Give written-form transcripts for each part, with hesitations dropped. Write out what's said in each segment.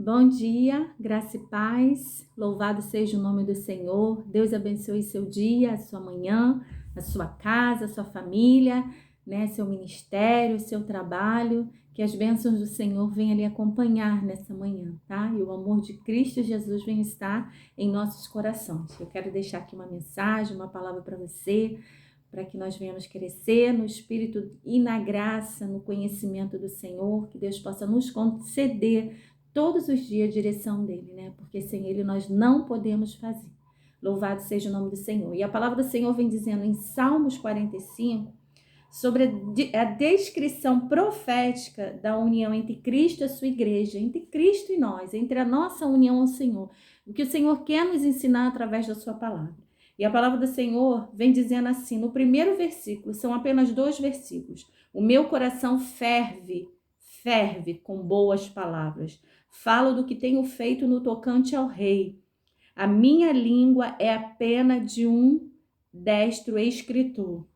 Bom dia, graça e paz, louvado seja o nome do Senhor. Deus abençoe seu dia, a sua manhã, a sua casa, a sua família, seu ministério, seu trabalho. Que as bênçãos do Senhor venham lhe acompanhar nessa manhã, tá? E o amor de Cristo Jesus venha estar em nossos corações. Eu quero deixar aqui uma mensagem, uma palavra para você, para que nós venhamos crescer no Espírito e na graça, no conhecimento do Senhor, que Deus possa nos conceder todos os dias a direção dele, Porque sem ele nós não podemos fazer. Louvado seja o nome do Senhor. E a palavra do Senhor vem dizendo em Salmos 45, sobre a descrição profética da união entre Cristo e a sua igreja, entre Cristo e nós, entre a nossa união ao Senhor. O que o Senhor quer nos ensinar através da sua palavra. E a palavra do Senhor vem dizendo assim, no primeiro versículo, são apenas 2 versículos. O meu coração ferve com boas palavras. Falo do que tenho feito no tocante ao rei. A minha língua é a pena de um destro escritor.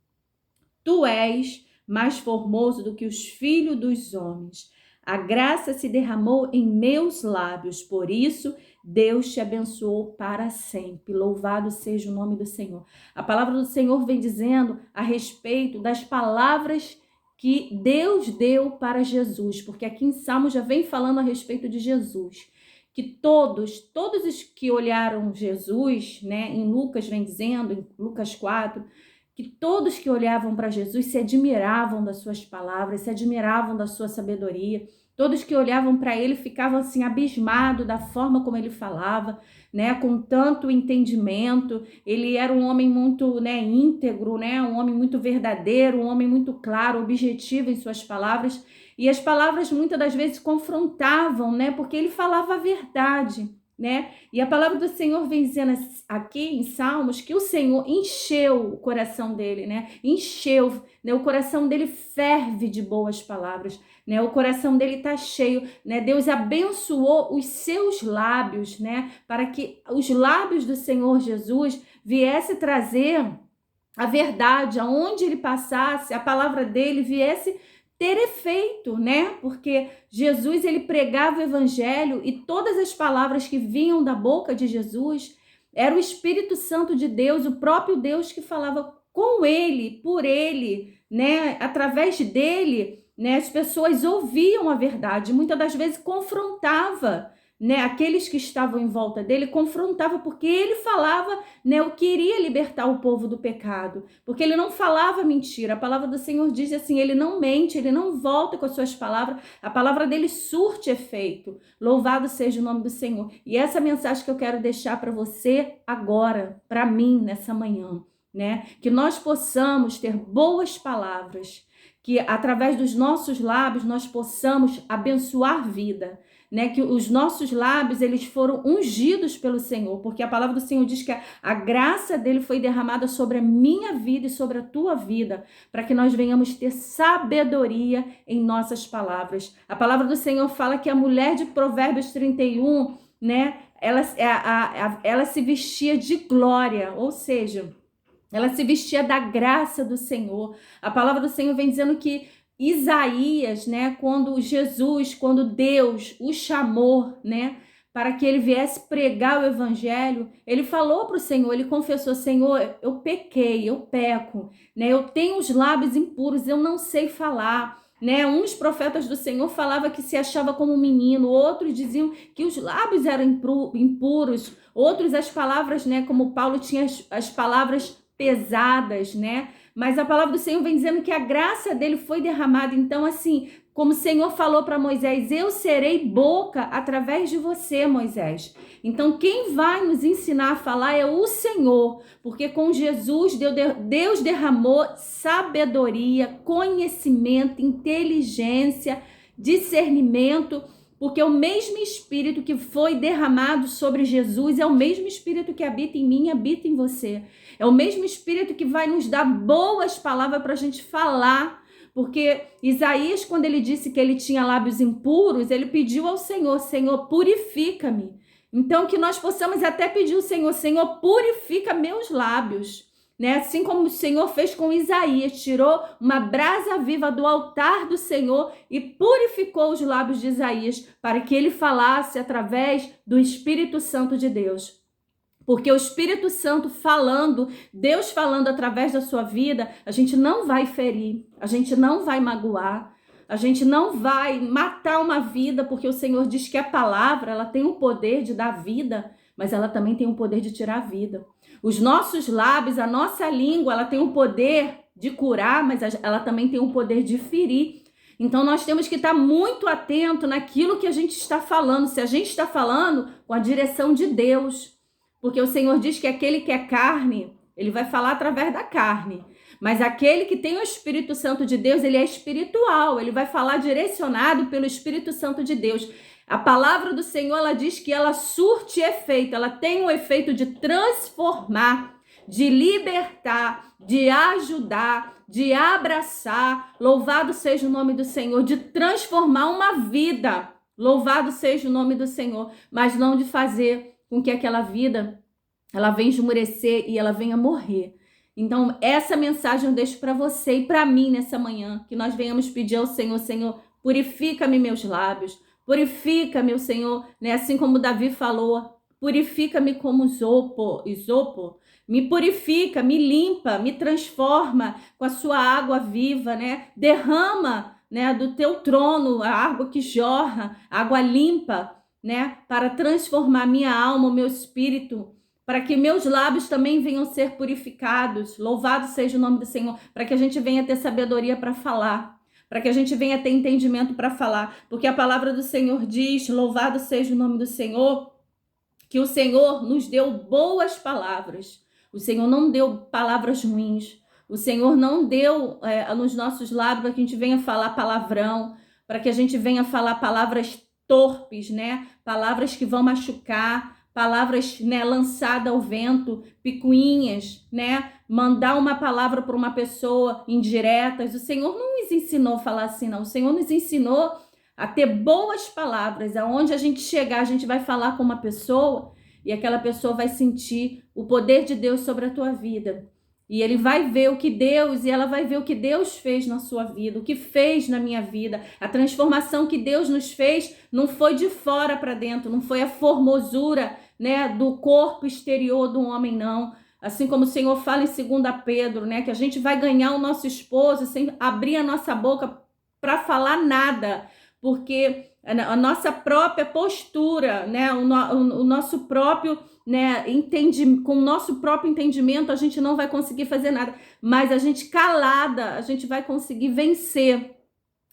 Tu és mais formoso do que os filhos dos homens. A graça se derramou em meus lábios, por isso Deus te abençoou para sempre. Louvado seja o nome do Senhor. A palavra do Senhor vem dizendo a respeito das palavras que Deus deu para Jesus, porque aqui em Salmos já vem falando a respeito de Jesus, que todos os que olharam Jesus, em Lucas vem dizendo, em Lucas 4, que todos que olhavam para Jesus se admiravam das suas palavras, se admiravam da sua sabedoria, todos que olhavam para ele ficavam assim abismados da forma como ele falava, com tanto entendimento. Ele era um homem muito, íntegro, um homem muito verdadeiro, um homem muito claro, objetivo em suas palavras. E as palavras muitas das vezes confrontavam, porque ele falava a verdade, E a palavra do Senhor vem dizendo aqui em Salmos que o Senhor encheu o coração dele, Encheu, o coração dele ferve de boas palavras, O coração dele está cheio, Deus abençoou os seus lábios, Para que os lábios do Senhor Jesus viesse trazer a verdade, aonde ele passasse, a palavra dele viesse ter efeito, Porque Jesus, ele pregava o evangelho e todas as palavras que vinham da boca de Jesus era o Espírito Santo de Deus, o próprio Deus que falava com ele, por ele, Através dele, as pessoas ouviam a verdade, muitas das vezes confrontava, aqueles que estavam em volta dele, confrontava, porque ele falava, o que iria libertar o povo do pecado, porque ele não falava mentira. A palavra do Senhor diz assim, ele não mente, ele não volta com as suas palavras, a palavra dele surte efeito. Louvado seja o nome do Senhor. E essa mensagem que eu quero deixar para você agora, para mim, nessa manhã, que nós possamos ter boas palavras, que através dos nossos lábios nós possamos abençoar vida, que os nossos lábios, eles foram ungidos pelo Senhor, porque a palavra do Senhor diz que a graça dele foi derramada sobre a minha vida e sobre a tua vida, para que nós venhamos ter sabedoria em nossas palavras. A palavra do Senhor fala que a mulher de Provérbios 31, ela se vestia de glória, ou seja, ela se vestia da graça do Senhor. A palavra do Senhor vem dizendo que Isaías, quando Deus o chamou, para que ele viesse pregar o evangelho, ele falou para o Senhor, ele confessou, Senhor, eu pequei, eu peco, eu tenho os lábios impuros, eu não sei falar, Uns profetas do Senhor falavam que se achava como um menino, outros diziam que os lábios eram impuros, outros as palavras, como Paulo tinha as palavras pesadas, Mas a palavra do Senhor vem dizendo que a graça dele foi derramada. Então, assim, como o Senhor falou para Moisés, eu serei boca através de você, Moisés. Então, quem vai nos ensinar a falar é o Senhor, porque com Jesus, Deus derramou sabedoria, conhecimento, inteligência, discernimento, porque o mesmo Espírito que foi derramado sobre Jesus é o mesmo Espírito que habita em mim e habita em você. É o mesmo Espírito que vai nos dar boas palavras para a gente falar, porque Isaías, quando ele disse que ele tinha lábios impuros, ele pediu ao Senhor, Senhor, purifica-me. Então, que nós possamos até pedir ao Senhor, Senhor, purifica meus lábios, né? Assim como o Senhor fez com Isaías, tirou uma brasa viva do altar do Senhor e purificou os lábios de Isaías para que ele falasse através do Espírito Santo de Deus. Porque o Espírito Santo falando, Deus falando através da sua vida, a gente não vai ferir, a gente não vai magoar, a gente não vai matar uma vida, porque o Senhor diz que a palavra, ela tem o poder de dar vida, mas ela também tem o poder de tirar a vida. Os nossos lábios, a nossa língua, ela tem o poder de curar, mas ela também tem o poder de ferir. Então nós temos que estar muito atento naquilo que a gente está falando, se a gente está falando com a direção de Deus. Porque o Senhor diz que aquele que é carne, ele vai falar através da carne. Mas aquele que tem o Espírito Santo de Deus, ele é espiritual, ele vai falar direcionado pelo Espírito Santo de Deus. A palavra do Senhor, ela diz que ela surte efeito, ela tem o efeito de transformar, de libertar, de ajudar, de abraçar. Louvado seja o nome do Senhor, de transformar uma vida. Louvado seja o nome do Senhor, mas não de fazer com que aquela vida, ela venha esmurecer e ela venha morrer. Então, essa mensagem eu deixo para você e para mim nessa manhã, que nós venhamos pedir ao Senhor, Senhor, purifica-me meus lábios, purifica, meu Senhor, né? Assim como Davi falou, purifica-me como isopo, me purifica, me limpa, me transforma com a sua água viva, né? Derrama, né, do teu trono a água que jorra, água limpa, né? Para transformar minha alma, o meu espírito, para que meus lábios também venham ser purificados. Louvado seja o nome do Senhor, para que a gente venha ter sabedoria para falar, para que a gente venha ter entendimento para falar, porque a palavra do Senhor diz, louvado seja o nome do Senhor, que o Senhor nos deu boas palavras. O Senhor não deu palavras ruins. O Senhor não deu nos nossos lábios para que a gente venha falar palavrão, para que a gente venha falar palavras torpes, né? Palavras que vão machucar, palavras, né, lançadas ao vento, picuinhas, né? Mandar uma palavra para uma pessoa indiretas. O Senhor não nos ensinou a falar assim, não. O Senhor nos ensinou a ter boas palavras. Aonde a gente chegar, a gente vai falar com uma pessoa e aquela pessoa vai sentir o poder de Deus sobre a tua vida. E ele vai ver o que Deus, e ela vai ver o que Deus fez na sua vida, o que fez na minha vida. A transformação que Deus nos fez não foi de fora para dentro, não foi a formosura, né, do corpo exterior do homem, não. Assim como o Senhor fala em 2 Pedro, né, que a gente vai ganhar o nosso esposo sem abrir a nossa boca para falar nada, porque a nossa própria postura, né, o nosso próprio, né, com o nosso próprio entendimento, a gente não vai conseguir fazer nada, mas a gente calada, a gente vai conseguir vencer,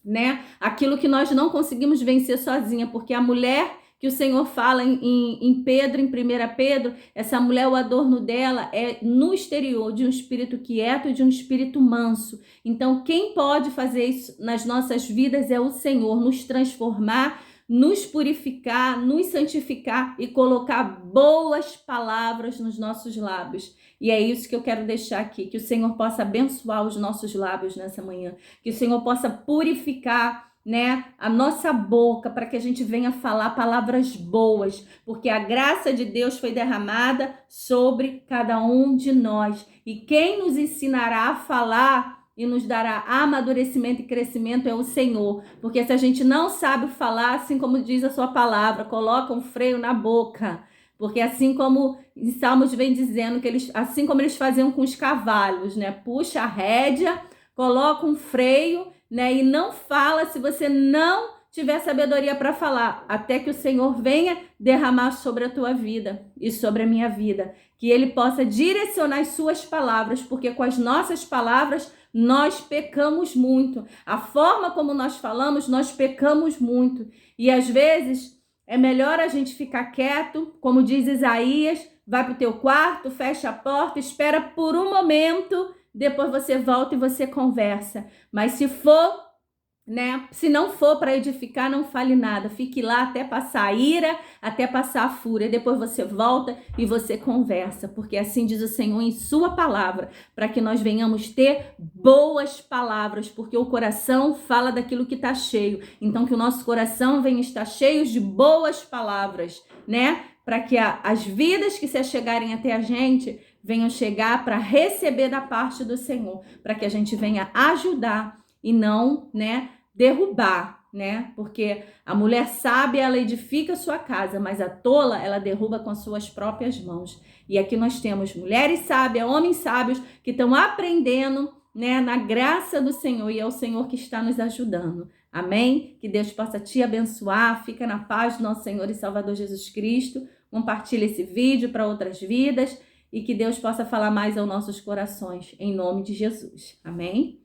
né, aquilo que nós não conseguimos vencer sozinha, porque a mulher que o Senhor fala em Pedro, em 1 Pedro, essa mulher, o adorno dela é no exterior, de um espírito quieto e de um espírito manso. Então, quem pode fazer isso nas nossas vidas é o Senhor, nos transformar, nos purificar, nos santificar e colocar boas palavras nos nossos lábios. E é isso que eu quero deixar aqui, que o Senhor possa abençoar os nossos lábios nessa manhã, que o Senhor possa purificar, né, a nossa boca, para que a gente venha falar palavras boas, porque a graça de Deus foi derramada sobre cada um de nós. E quem nos ensinará a falar e nos dará amadurecimento e crescimento é o Senhor. Porque se a gente não sabe falar, assim como diz a sua palavra, coloca um freio na boca. Porque assim como em Salmos vem dizendo, que assim como eles faziam com os cavalos, né, puxa a rédea, coloca um freio, né, e não fala se você não tiver sabedoria para falar, até que o Senhor venha derramar sobre a tua vida e sobre a minha vida, que Ele possa direcionar as suas palavras, porque com as nossas palavras nós pecamos muito. A forma como nós falamos, nós pecamos muito. E às vezes é melhor a gente ficar quieto, como diz Isaías, vai para o teu quarto, fecha a porta, espera por um momento, depois você volta e você conversa. Mas se for né? Se não for para edificar, não fale nada. Fique lá até passar a ira, até passar a fúria. Depois você volta e você conversa, porque assim diz o Senhor em sua palavra, para que nós venhamos ter boas palavras, porque o coração fala daquilo que está cheio. Então que o nosso coração venha estar cheio de boas palavras, né? Para que as vidas que se achegarem até a gente venham chegar para receber da parte do Senhor, para que a gente venha ajudar e não, né, derrubar, né? Porque a mulher sábia, ela edifica a sua casa, mas a tola, ela derruba com suas próprias mãos. E aqui nós temos mulheres sábias, homens sábios que estão aprendendo, né, na graça do Senhor, e é o Senhor que está nos ajudando. Amém? Que Deus possa te abençoar. Fica na paz do nosso Senhor e Salvador Jesus Cristo. Compartilhe esse vídeo para outras vidas e que Deus possa falar mais aos nossos corações, em nome de Jesus. Amém?